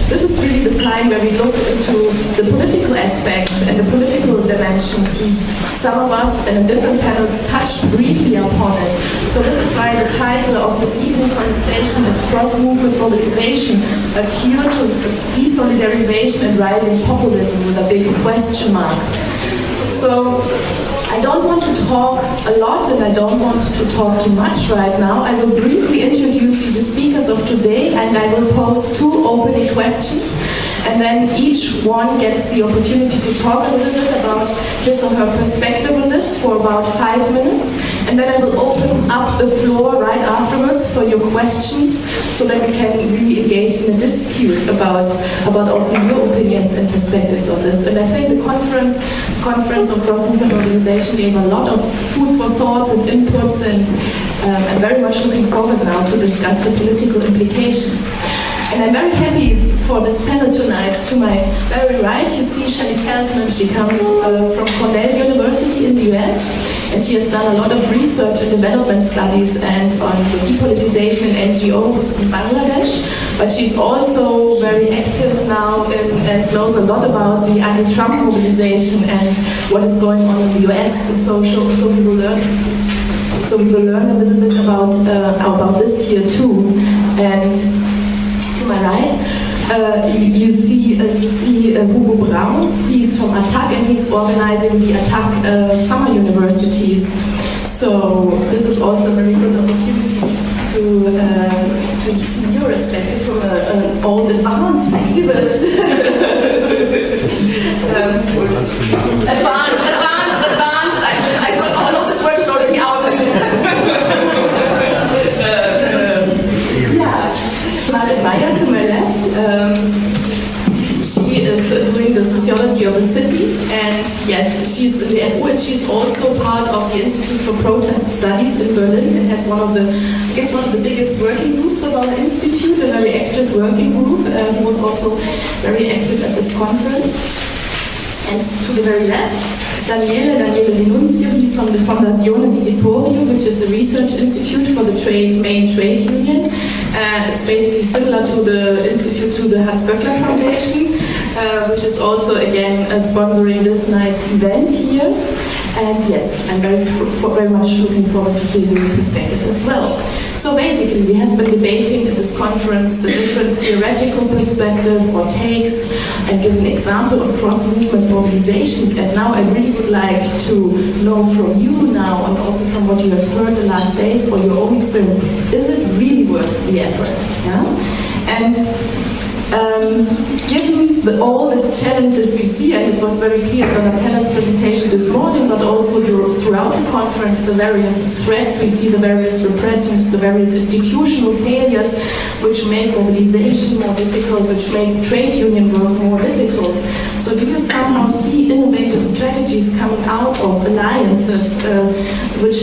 this is really the time where we look into the political aspects and the political dimensions. Some of us in different panels touched briefly upon it. So this is why the title of this evening conversation is CrossMovement Mobilization, a cure to de-solidarisation and rising populism, with a big question mark. So I don't want to talk a lot and I don't want to talk too much right now. I will briefly introduce you the speakers of today, and I will pose two opening questions, and then each one gets the opportunity to talk a little bit about his or her perspective on this for about 5 minutes, and then I will open up the floor right afterwards for your questions, so that we can really engage in a dispute about also your opinions and perspectives on this. And I think the conference on CrossMovement Mobilization gave a lot of food for thoughts and inputs, and I'm very much looking forward now to discuss the political implications. And I'm very happy for this panel tonight. To my very right, you see Shelley Feldman. She comes from Cornell University in the US, and she has done a lot of research and development studies and on the depolitization in NGOs in Bangladesh. But she's also very active now and knows a lot about the anti-Trump mobilization and what is going on in the US. So we will learn. So we will learn a little bit about this here too. And to my right, you see Hugo Braun. He's from Attac, and he's organizing the Attac summer universities. So this is also a very good opportunity to see your perspective from an old advanced activist. Advanced. I thought, oh no, this word is already out. Margit to my left, she is doing the sociology of the city, and yes, she's in the FU, and she's also part of the Institute for Protest Studies in Berlin, and has one of the biggest working groups of our institute, a very active working group, who was also very active at this conference. And to the very left, Daniele De Nunzio. He's from the Fondazione, Vittorio, which is a research institute for the main trade union. It's basically similar to the institute to the Hans-Böckler Foundation, which is also, again, sponsoring this night's event here. And yes, I'm very much looking forward to hearing your perspective as well. So basically, we have been debating at this conference the different theoretical perspectives or takes, and give an example of cross-movement mobilizations. And now I really would like to know from you now, and also from what you have heard the last days or your own experience, is it really worth the effort? Yeah? And given all the challenges we see, and it was very clear in Donatella's presentation this morning, but also throughout the conference, the various threats we see, the various repressions, the various institutional failures, which make mobilization more difficult, which make trade union work more difficult. So do you somehow see innovative strategies coming out of alliances which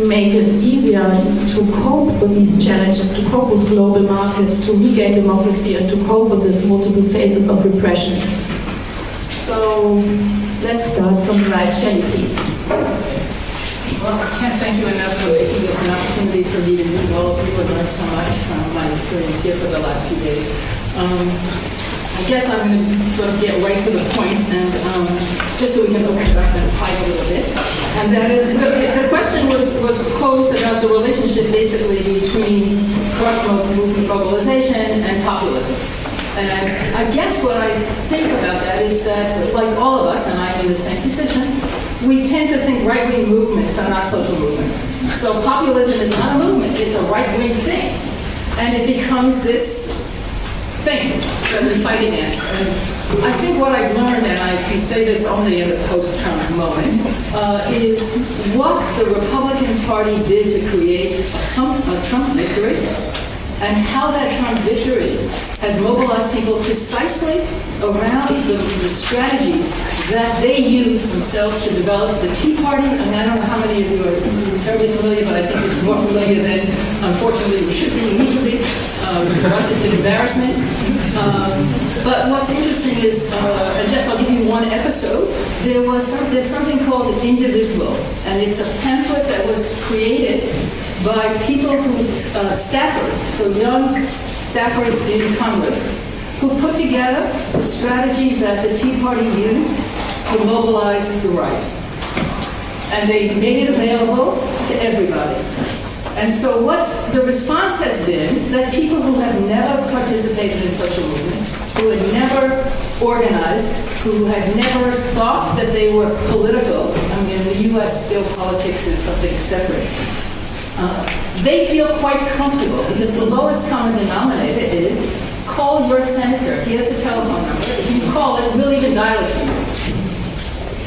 make it easier to cope with these challenges, to cope with global markets, to regain democracy, and to cope with these multiple phases of repression? So let's start from the right. Shelley, please. Well, I can't thank you enough for making this an opportunity for me to meet all of you and learn so much from my experience here for the last few days. I guess I'm going to sort of get right to the point, and just so we can open it up and pipe a little bit. And that is, the question was posed about the relationship basically between cross-movement mobilization and populism. And I guess what I think about that is that, like all of us, and I'm in the same position, we tend to think right-wing movements are not social movements. So populism is not a movement, it's a right-wing thing. And it becomes this thing that we fight against. And I think what I've learned, and I can say this only in the post-Trump moment, is what the Republican Party did to create a Trump victory, and how that Trump victory has mobilized people precisely around the strategies that they use themselves to develop the Tea Party. I mean, I don't know how many of you are terribly familiar, but I think it's more familiar than, unfortunately, we should be, you need to be. For us, it's an embarrassment. But what's interesting is, and just I'll give you one episode, there's something called Indivisible, and it's a pamphlet that was created by people who, staffers, so young staffers in Congress, who put together the strategy that the Tea Party used to mobilize the right. And they made it available to everybody. And so the response has been that people who have never participated in social movements, who had never organized, who had never thought that they were political, I mean, in the US still politics is something separate, they feel quite comfortable because the lowest common denominator is call your senator. He has a telephone number. If you call it, we'll even dial it for you.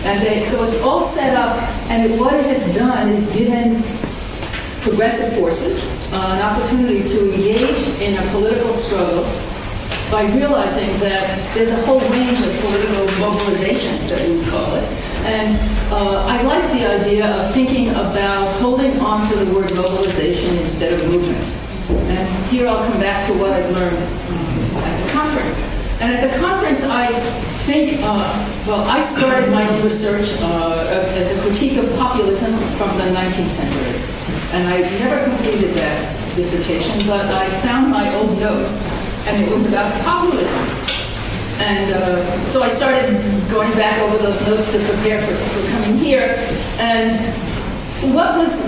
And so it's all set up, and what it has done is given progressive forces an opportunity to engage in a political struggle by realizing that there's a whole range of political mobilizations that we call it. And I like the idea of thinking about holding on to the word mobilization instead of movement. And here I'll come back to what I've learned at the conference. And at the conference, I think, I started my own research as a critique of populism from the 19th century. And I never completed that dissertation, but I found my old notes, and it was about populism. And so I started going back over those notes to prepare for coming here. And what was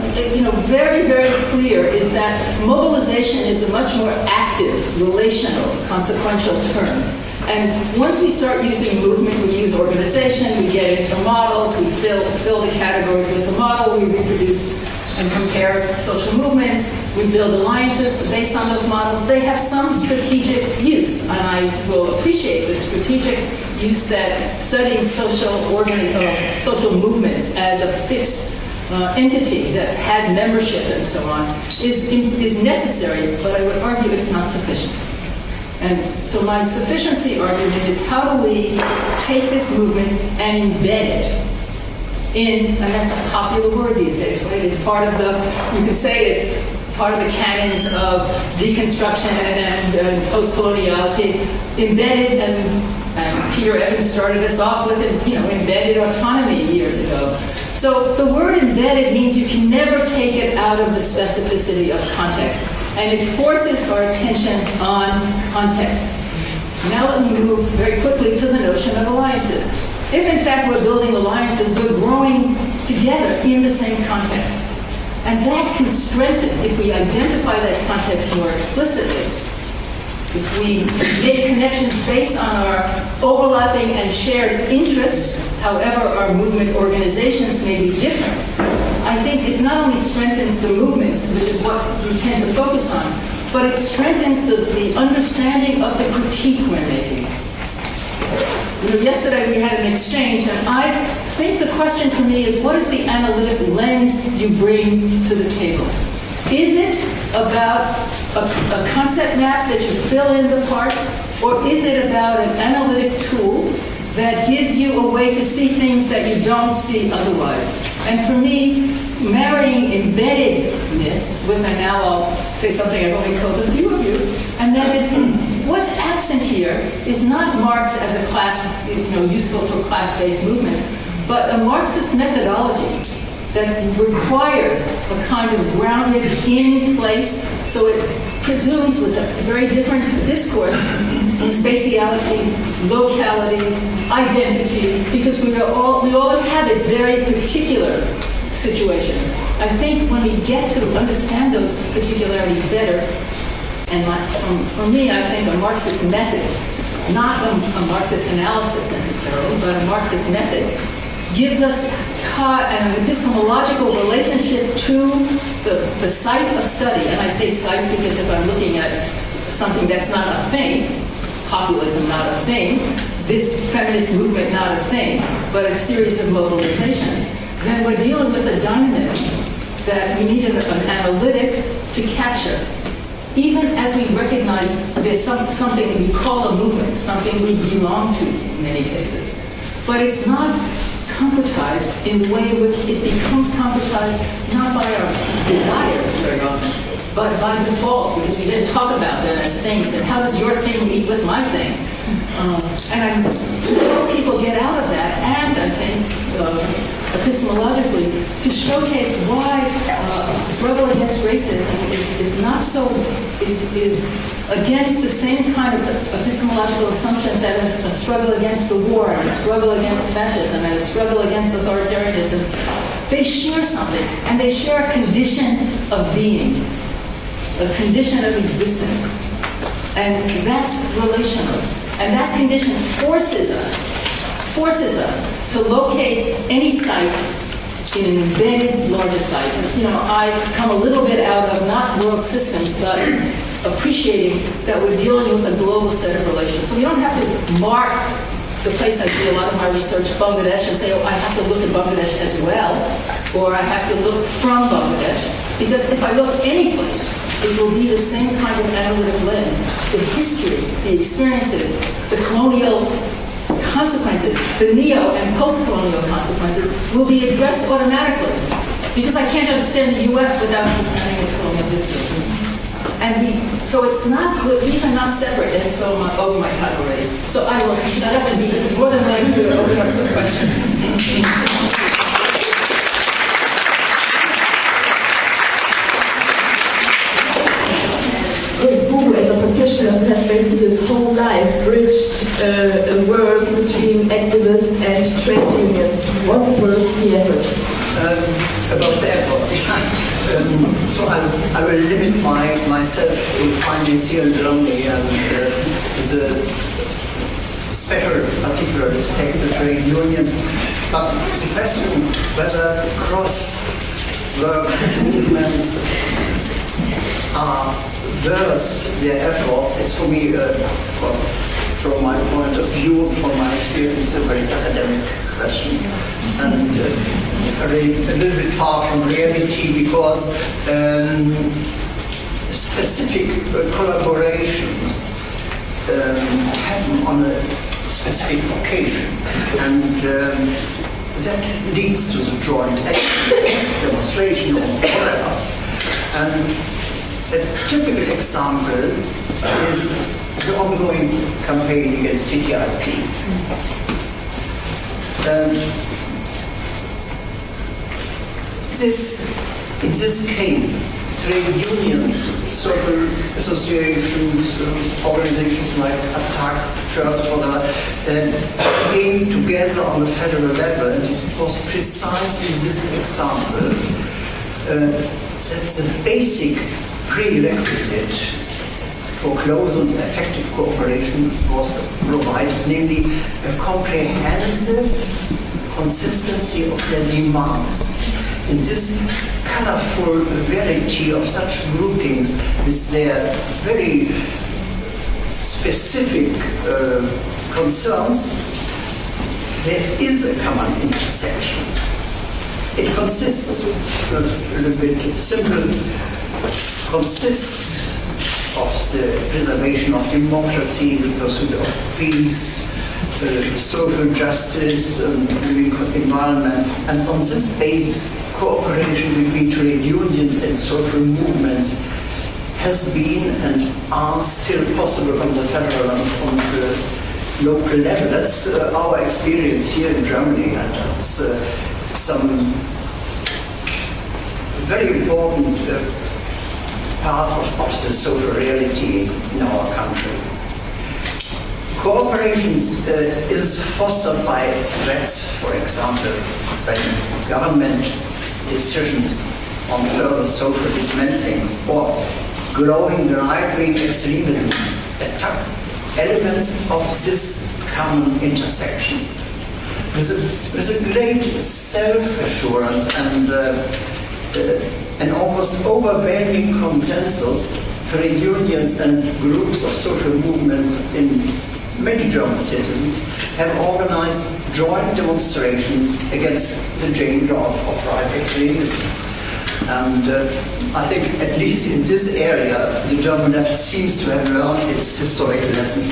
very, very clear is that mobilization is a much more active, relational, consequential term. And once we start using movement, we use organization, we get into models, we fill the categories with the model, we reproduce and compare social movements, we build alliances based on those models. They have some strategic use, and I will appreciate the strategic use that studying social movements as a fixed entity that has membership and so on is necessary, but I would argue it's not sufficient. And so my sufficiency argument is how do we take this movement and embed it and that's a popular word these days, right? It's part of you can say it's part of the canons of deconstruction and post-coloniality, embedded, and Peter Evans started us off with embedded autonomy years ago. So the word embedded means you can never take it out of the specificity of context, and it forces our attention on context. Now let me move very quickly to the notion of alliances. If in fact we're building alliances, we're growing together in the same context. And that can strengthen if we identify that context more explicitly. If we make connections based on our overlapping and shared interests, however our movement organizations may be different, I think it not only strengthens the movements, which is what we tend to focus on, but it strengthens the understanding of the critique we're making. Yesterday we had an exchange, and I think the question for me is, what is the analytic lens you bring to the table? Is it about a concept map that you fill in the parts, or is it about an analytic tool that gives you a way to see things that you don't see otherwise? And for me, marrying embeddedness with, and now I'll say something I've only told a few of you, and that is, what's absent here is not Marx as a class, useful for class-based movements, but a Marxist methodology that requires a kind of grounded in place, so it presumes with a very different discourse, spatiality, locality, identity, because we all inhabit very particular situations. I think when we get to understand those particularities better, and for me, I think a Marxist method, not a Marxist analysis necessarily, but a Marxist method, gives us an epistemological relationship to the site of study. And I say site because if I'm looking at something that's not a thing, populism not a thing, this feminist movement not a thing, but a series of mobilizations, then we're dealing with a dynamism that we need an analytic to capture. Even as we recognize there's something we call a movement, something we belong to in many cases. But it's not concretized in the way in which it becomes concretized not by our desire very often, but by default, because we didn't talk about them as things. And how does your thing meet with my thing? And to help people get out of that, and I think epistemologically, to showcase why a struggle against racism is not so, is against the same kind of epistemological assumptions that a struggle against the war, and a struggle against fascism, and a struggle against authoritarianism. They share something, and they share a condition of being, a condition of existence. And that's relational. And that condition forces us to locate any site in an embedded larger site. You know, I come a little bit out of not world systems, but appreciating that we're dealing with a global set of relations. So we don't have to mark the place I do a lot of my research, Bangladesh, and say, oh, I have to look at Bangladesh as well, or I have to look from Bangladesh. Because if I look any place, it will be the same kind of analytic lens. The history, the experiences, the colonial consequences, the neo and post-colonial consequences will be addressed automatically. Because I can't understand the US without understanding its colonial history. And so it's not, these are not separate, and so I'm over my time already. So I will shut up and be more than willing to open up some questions. Hugo, as a practitioner who has basically his whole life bridged worlds between activists and trade unions, was worth the effort? About the effort. So I will limit myself to findings here in Germany and the special particular respect to trade unions. But the question whether cross-work movements are worth their effort is for me, from my point of view, from my experience, a very academic question. And a little bit far from reality because specific collaborations happen on a specific occasion, and that leads to the joint action, demonstration or whatever. And a typical example is the ongoing campaign against TTIP. In this case, trade unions, social associations, organizations like Attac, Church, whatever, came together on the federal level, and it was precisely this example that's a basic prerequisite for close and effective cooperation was provided, namely a comprehensive consistency of their demands. In this colorful reality of such groupings with their very specific concerns, there is a common intersection. It consists, a little bit simple, consists of the preservation of democracy, the pursuit of peace, social justice, living environment, and on this basis, cooperation between trade unions and social movements has been and are still possible on the federal and on the local level. That's our experience here in Germany, and that's some very important part of the social reality in our country. Cooperation is fostered by threats, for example, when government decisions on further social dismantling or growing right-wing extremism attack elements of this common intersection. With a great self-assurance and an almost overwhelming consensus, trade unions and groups of social movements in many German cities have organized joint demonstrations against the danger of right extremism. And I think, at least in this area, the German left seems to have learned its historic lesson.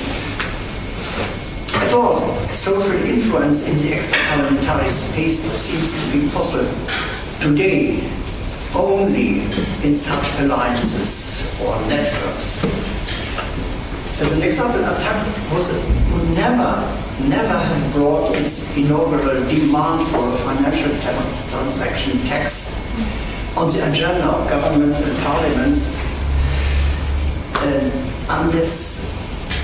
At all, social influence in the extra-parliamentary space seems to be possible today only in such alliances or networks. As an example, Attac would never have brought its inaugural demand for a financial transaction tax on the agenda of governments and parliaments unless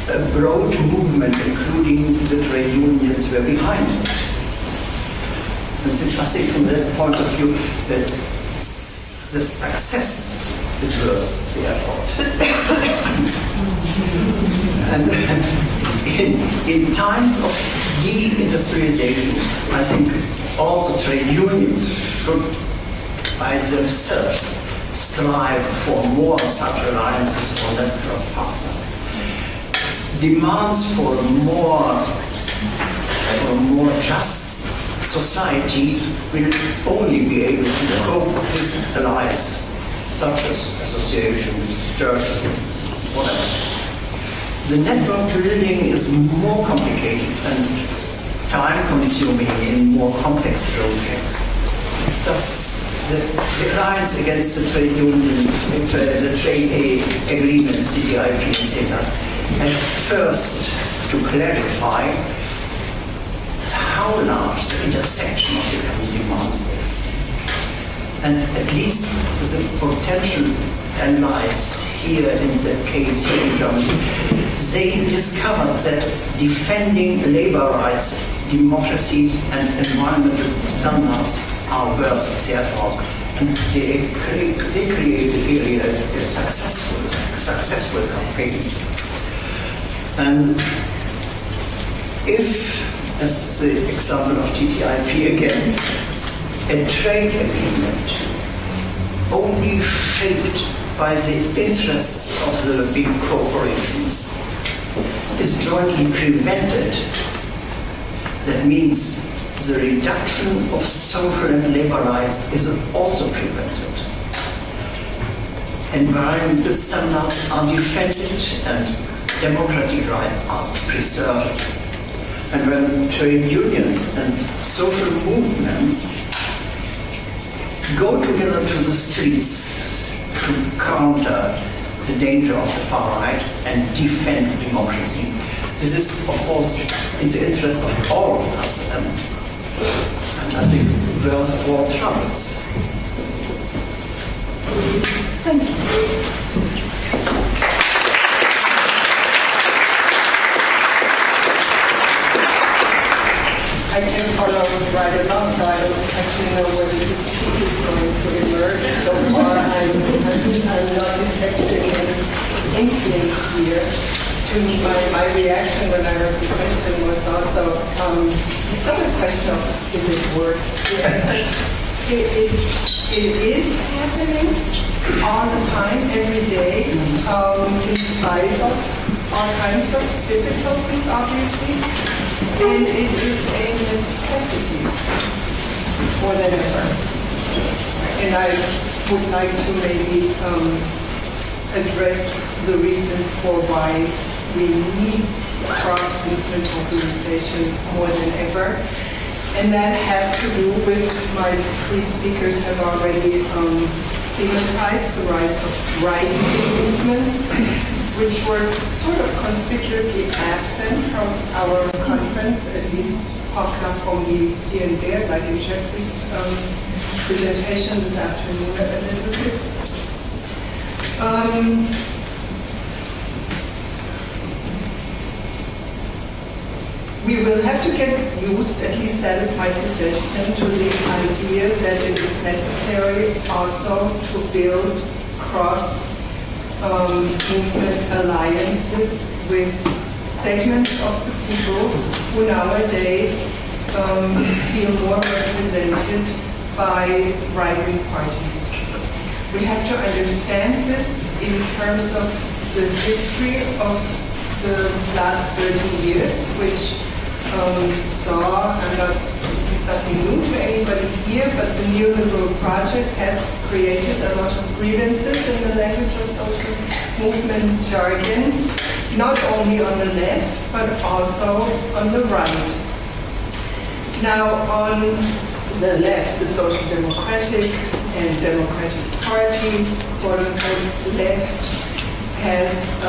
a broad movement, including the trade unions, were behind it. And this, I think, from that point of view, that the success is worth the effort. And in times of de-industrialization, I think all the trade unions should, by themselves, strive for more such alliances or network partners. Demands for a more just society will only be able to cope with allies, such as associations, churches, whatever. The network building is more complicated and time-consuming in more complex projects. Thus, the alliance against the trade union, the trade agreements, CDIP, etc., and first to clarify how large the intersection of the common demands is. And at least the potential allies here in the case here in Germany, they discovered that defending labor rights, democracy and environmental standards are worth their effort. And they created really a successful campaign. And if, as the example of TTIP again, a trade agreement only shaped by the interests of the big corporations is jointly prevented, that means the reduction of social and labor rights is also prevented. Environmental standards are defended and democratic rights are preserved. And when trade unions and social movements go together to the streets to counter the danger of the far right and defend democracy, this is, of course, in the interest of all of us and I think worth all troubles. Thank you. I can follow right along, so I don't actually know whether this speech is going to emerge. So far, I'm not detecting any influence here. My reaction when I heard the question was also, it's not a question of is it worth it. It is happening all the time, every day, in spite of all kinds of difficulties, obviously. And it is a necessity more than ever. And I would like to maybe address the reason for why we need cross-movement mobilization more than ever. And that has to do with, my three speakers have already thematized the rise of right-wing movements, which were sort of conspicuously absent from our conference, at least popped up only here and there, like in Jeffrey's presentation this afternoon a little bit. We will have to get used, at least that is my suggestion, to the idea that it is necessary also to build cross-movement alliances with segments of the people who nowadays feel more represented by right-wing parties. We have to understand this in terms of the history of the last 30 years, which saw, this is nothing new to anybody here, but the neoliberal project has created a lot of grievances in the language of social movement jargon, not only on the left, but also on the right. Now, on the left, the Social Democratic and Democratic Party, quote-unquote, left, has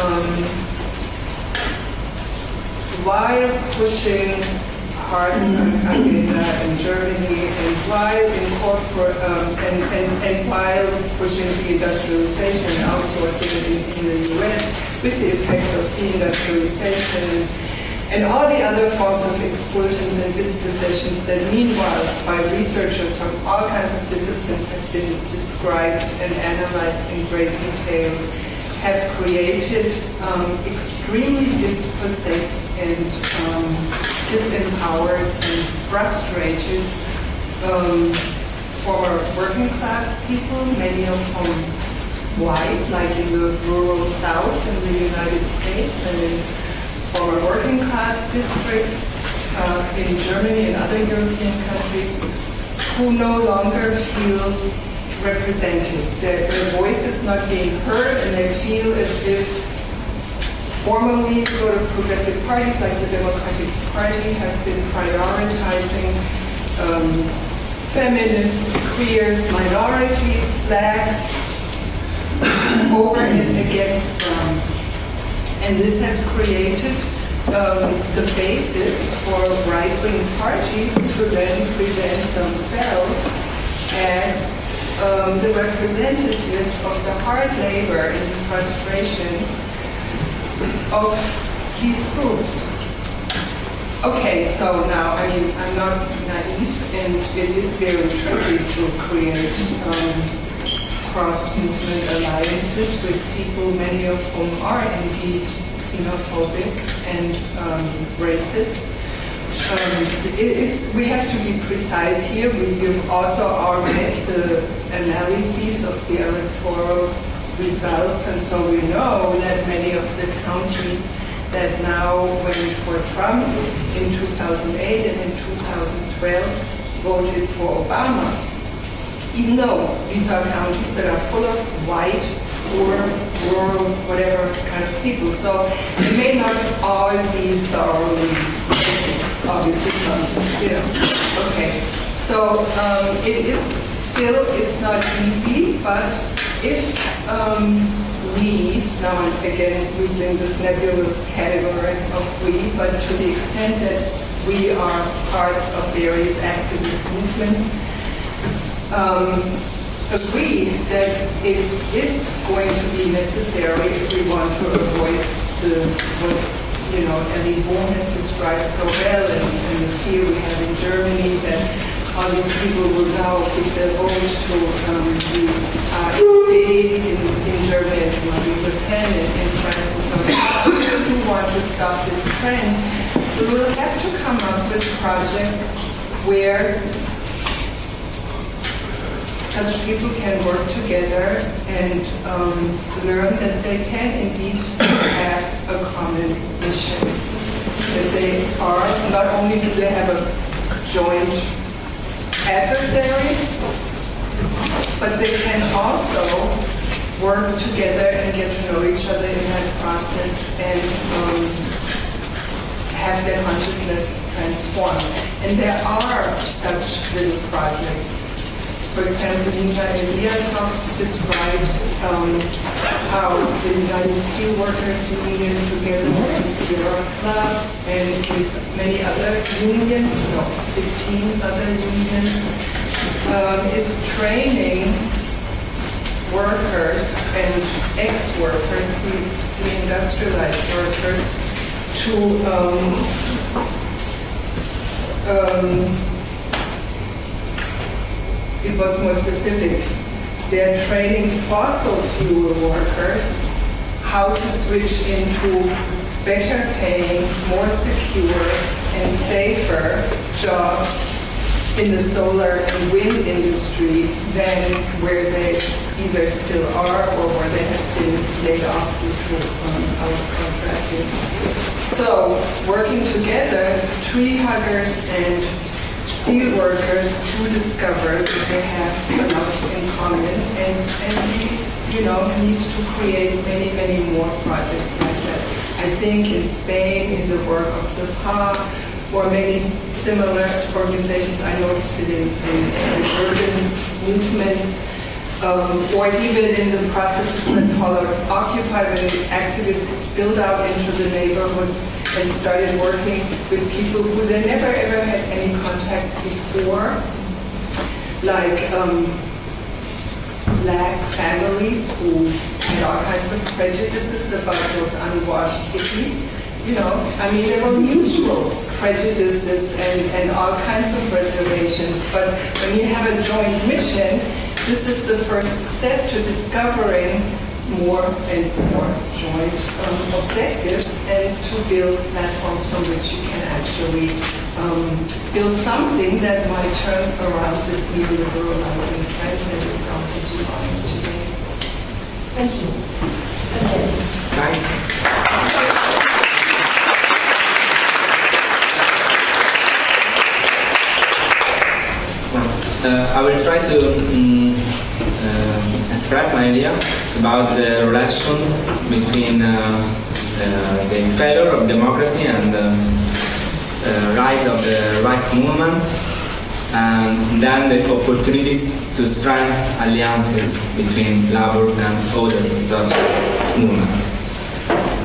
while pushing hard agenda in Germany, and while and while pushing de-industrialization and outsourcing in the US, with the effect of de-industrialization and all the other forms of expulsions and dispossessions that meanwhile by researchers from all kinds of disciplines have been described and analyzed in great detail, have created extremely dispossessed and disempowered and frustrated former working class people, many of whom white, like in the rural South in the United States, and in former working class districts in Germany and other European countries, who no longer feel represented. Their voice is not being heard, and they feel as if formerly sort of progressive parties like the Democratic Party have been prioritizing feminists, queers, minorities, blacks over and against them. And this has created the basis for right-wing parties to then present themselves as the representatives of the hard labor and the frustrations of these groups. Okay, so now, I mean, I'm not naive, and it is very tricky to create cross-movement alliances with people, many of whom are indeed xenophobic and racist. We have to be precise here. We've also already the analyses of the electoral results, and so we know that many of the counties that now went for Trump in 2008 and in 2012 voted for Obama, even though these are counties that are full of white or rural, whatever kind of people. So they may not all be thoroughly racist, obviously, Okay, so it is still, it's not easy, but if we, now I'm again using this nebulous category of we, but to the extent that we are parts of various activist movements, agree that it is going to be necessary if we want to avoid what Ellie Bohm has described so well, and the fear we have in Germany that all these people will now give their vote to the AfD in Germany and to Marine Le Pen in France and so on. If we want to stop this trend, we will have to come up with projects where such people can work together and learn that they can indeed have a common mission. That they are, not only do they have a joint adversary, but they can also work together and get to know each other in that process and have their consciousness transformed. And there are such little projects. For example, Nina Eliasov describes how the United Steelworkers Union, together with the Sierra Club and with many other unions, 15 other unions, is training workers and ex-workers, the industrialized workers, to it was more specific. They're training fossil fuel workers how to switch into better paying, more secure, and safer jobs in the solar and wind industry than where they either still are or where they have been laid off due to out-contracting. So, working together, tree huggers and steel workers who discover that they have a lot in common, and we need to create many, many more projects like that. I think in Spain, in the work of the PA, or many similar organizations, I noticed it in urban movements, or even in the processes that followed Occupy, when activists spilled out into the neighborhoods and started working with people who they never ever had any contact before, like black families who had all kinds of prejudices about those unwashed hippies. You know, I mean, there were mutual prejudices and all kinds of reservations, but when you have a joint mission, this is the first step to discovering more and more joint objectives and to build platforms from which you can actually build something that might turn around this neoliberalizing trend that is on today. Thank you. Nice. I will try to express my idea about the relation between the failure of democracy and the rise of the right movement, and then the opportunities to strengthen alliances between labor and other social movements.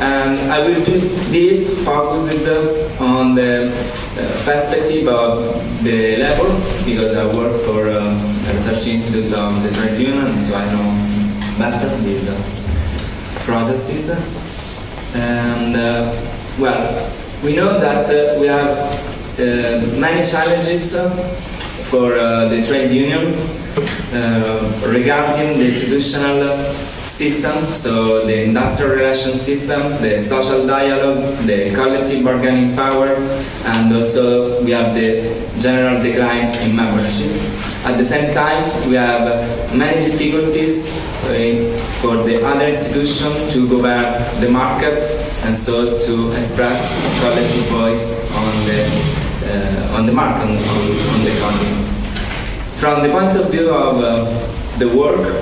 And I will do this focused on the perspective of the labor, because I work for a research institute of the trade union, so I know better these processes. And well, we know that we have many challenges for the trade union regarding the institutional system, so the industrial relations system, the social dialogue, the collective bargaining power, and also we have the general decline in membership. At the same time, we have many difficulties for the other institutions to govern the market, and so to express collective voice on the market, on the economy. From the point of view of the work,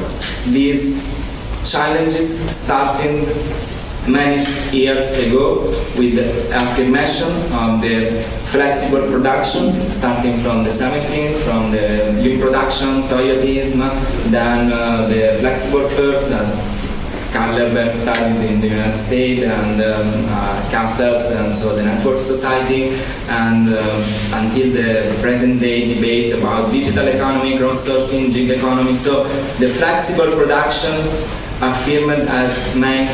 these challenges starting many years ago with the affirmation of the flexible production, starting from the 17th, from the lean production, Toyotism, then the flexible firms, as Carl studied in the United States, and Castles, and so the network society, and until the present day debate about digital economy, cross-sourcing, gig economy. So the flexible production affirmed as main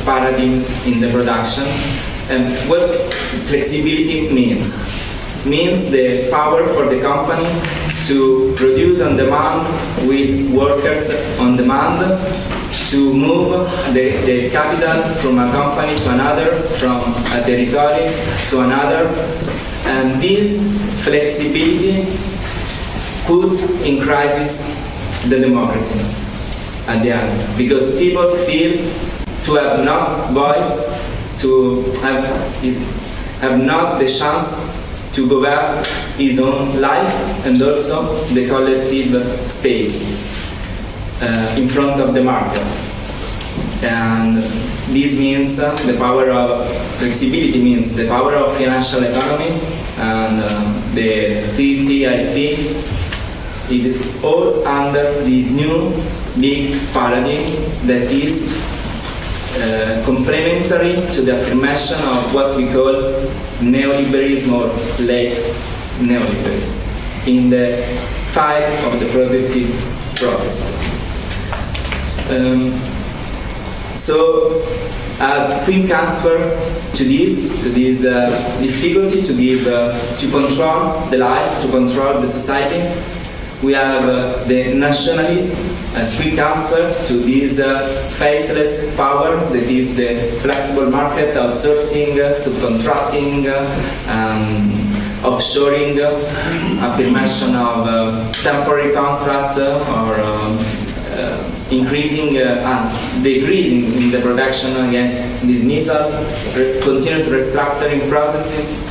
paradigm in the production. And what flexibility means? It means the power for the company to produce on demand with workers on demand, to move the capital from a company to another, from a territory to another. And this flexibility put in crisis the democracy at the end, because people feel to have not voice, to have not the chance to govern his own life, and also the collective space in front of the market. And this means the power of flexibility, means the power of financial economy, and the TTIP. It is all under this new big paradigm that is complementary to the affirmation of what we call neoliberalism or late neoliberalism in the fight of the productive processes. So, as quick answer to this difficulty to give, to control the life, to control the society, we have the nationalism as quick answer to this faceless power that is the flexible market, outsourcing, subcontracting, offshoring, affirmation of temporary contract, or increasing and decreasing in the production against dismissal, continuous restructuring processes.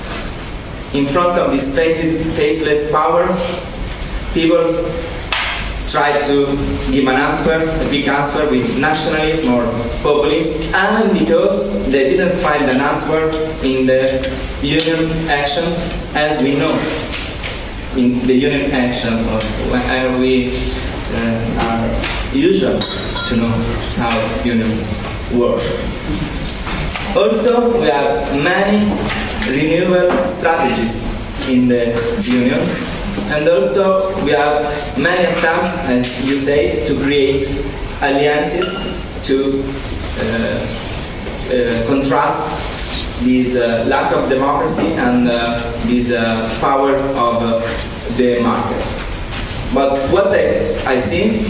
In front of this faceless power, people try to give an answer, a big answer with nationalism or populism, and because they didn't find an answer in the union action, as we know. In the union action, when we are usual to know how unions work. Also, we have many renewal strategies in the unions, and also we have many attempts, as you say, to create alliances to contrast this lack of democracy and this power of the market. But what I see,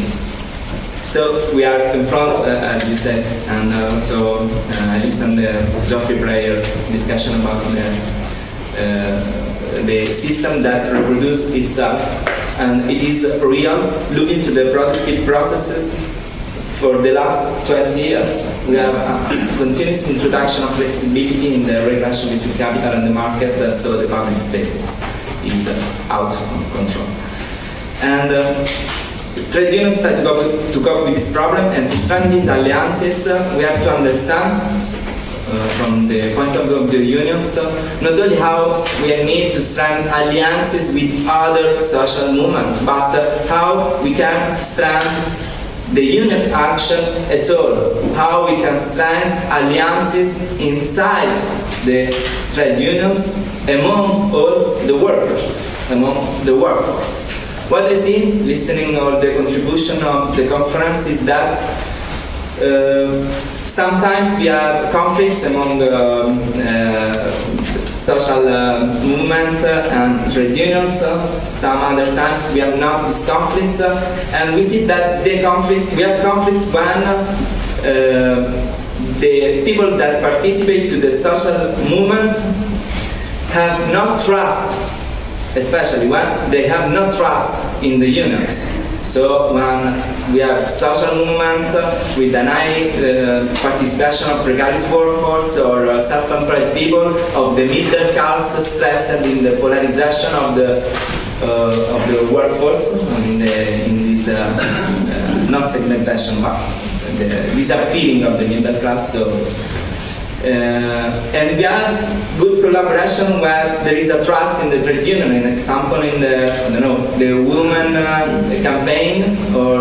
so we are in front, as you said, and so I listened to the Geoffrey Breyer discussion about the system that reproduces itself, and it is real. Looking to the productive processes for the last 20 years, we have a continuous introduction of flexibility in the relation between capital and the market, so the public spaces is out of control. And trade unions try to cope with this problem, and to strengthen these alliances, we have to understand, from the point of view of the unions, not only how we need to strengthen alliances with other social movements, but how we can strengthen the union action at all, how we can strengthen alliances inside the trade unions among all the workers, among the workforce. What I see, listening to the contribution of the conference, is that sometimes we have conflicts among social movement and trade unions. Some other times we have not these conflicts, and we see that we have conflicts when the people that participate to the social movement have not trust, especially when they have no trust in the unions. So when we have social movement with an high participation of precarious workforce or self-employed people, of the middle class stressed in the polarization of the workforce, in this not segmentation, but the disappearing of the middle class. So, and we have good collaboration where there is a trust in the trade union. An example in the women campaign, or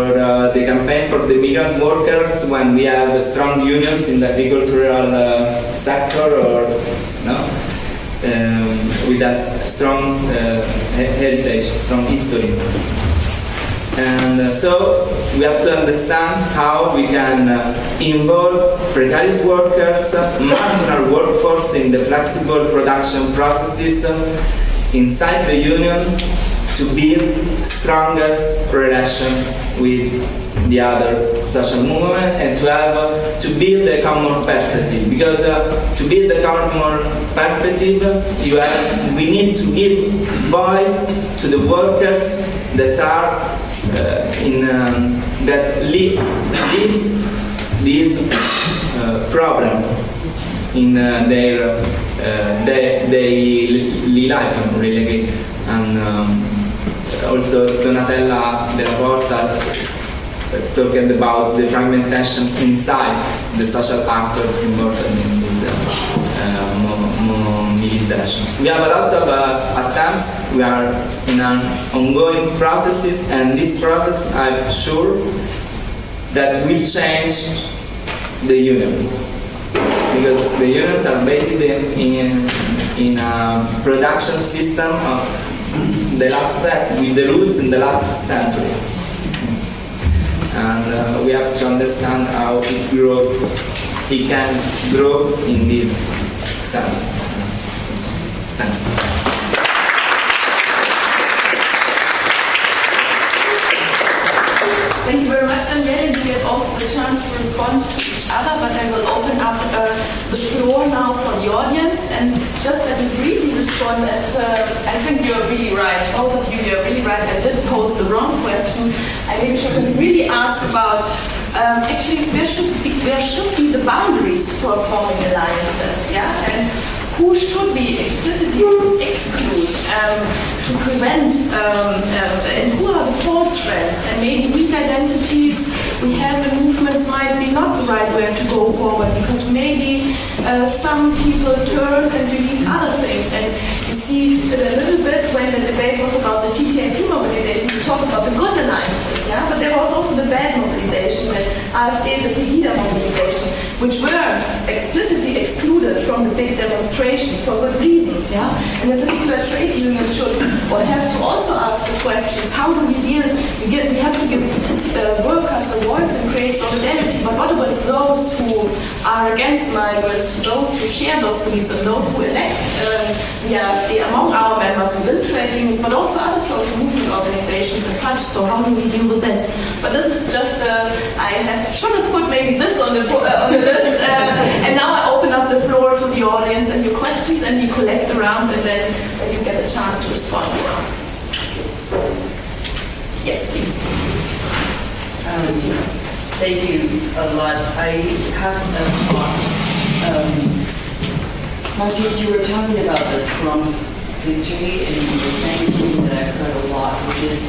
the campaign for the migrant workers, when we have strong unions in the agricultural sector, or with a strong heritage, strong history. And so we have to understand how we can involve precarious workers, marginal workforce in the flexible production processes inside the union to build strongest relations with the other social movement, and to build a common perspective. Because to build a common perspective, we need to give voice to the workers that are that live this problem in their daily life, really. And also Donatella Della Porta talking about the fragmentation inside the social actors involved in this mobilization. We have a lot of attempts. We are in an ongoing processes, and this process, I'm sure, that will change the unions, because the unions are basically in a production system of the last with the roots in the last century, and we have to understand how it can grow in this century. Thanks. Thank you very much, Daniele. You get also the chance to respond to each other, but I will open up the floor now for the audience. And just let me briefly respond, as I think you're really right. Both of you are really right. I did pose the wrong question. I think we should really ask about actually where should be the boundaries for forming alliances, yeah? And who should be explicitly excluded to prevent, and who are the false threats, and maybe weak identities we have in movements might be not the right way to go forward, because maybe some people turn and believe other things. And you see a little bit when the debate was about the TTIP mobilization, we talked about the good alliances, yeah, but there was also the bad mobilization. mobilization, the AfD, the Pegida mobilization, which were explicitly excluded from the big demonstrations for good reasons, yeah? And in particular, trade unions should or have to also ask the questions, how do we deal, we have to give workers a voice and create solidarity, but what about those who are against migrants, those who share those beliefs, and those who elect among our members within trade unions, but also other social movement organizations and such, so how do we deal with this? But this is just, should have put maybe this on the list, and now I open up the floor to the audience and your questions, and you collect around, and then you get a chance to respond. Yes, please. Thank you a lot. I have some thought. Margit, you were talking about the Trump victory, and you were saying something that I've heard a lot, which is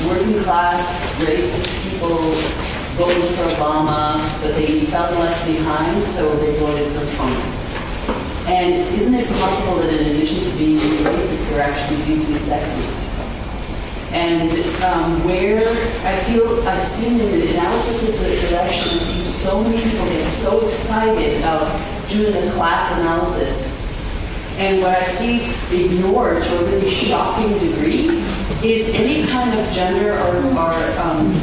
working class, racist people voted for Obama, but they felt left behind, so they voted for Trump. And isn't it possible that in addition to being racist, they're actually deeply sexist? And where I feel I've seen in the analysis of the election, I've seen so many people get so excited about doing a class analysis. And what I see ignored to a really shocking degree is any kind of gender or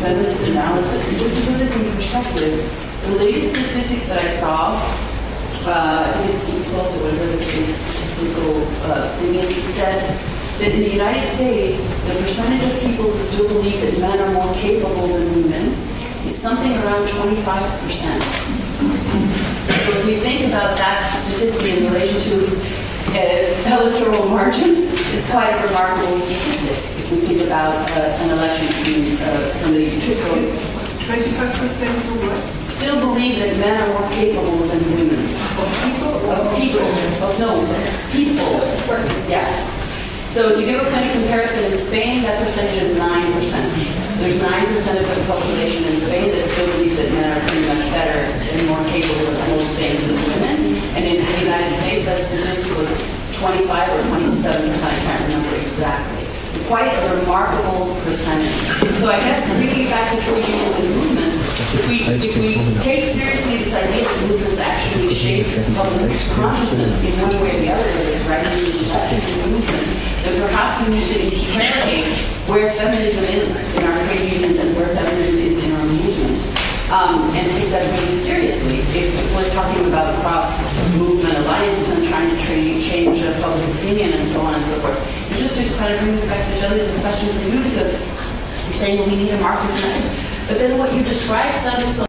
feminist analysis. And just to put this in perspective, the latest statistics that I saw, I think it's also whatever this statistical thing is, it said that in the United States, the percentage of people who still believe that men are more capable than women is something around 25%. So if we think about that statistic in relation to electoral margins, it's quite a remarkable statistic. If we think about an election between somebody who 25% who what? still believe that men are more capable than women. People. Yeah. So to give a kind of comparison, in Spain, that percentage is 9%. There's 9% of the population in Spain that still believes that men are pretty much better and more capable of most things than women. And in the United States, that statistic was 25 or 27%, I can't remember exactly. Quite a remarkable percentage. So I guess bringing it back to trade unions and movements, if we take seriously this idea that movements actually shape public consciousness in one way or the other, whether it's right wing or left wing movement, then perhaps we need to interrogate where feminism is in our trade unions and where feminism is in our movements. And take that really seriously. If we're talking about cross-movement alliances and trying to change public opinion and so on and so forth. And just to kind of bring this back to Shelley's questions to you, because you're saying we need a Marxist method. But then what you described sounded so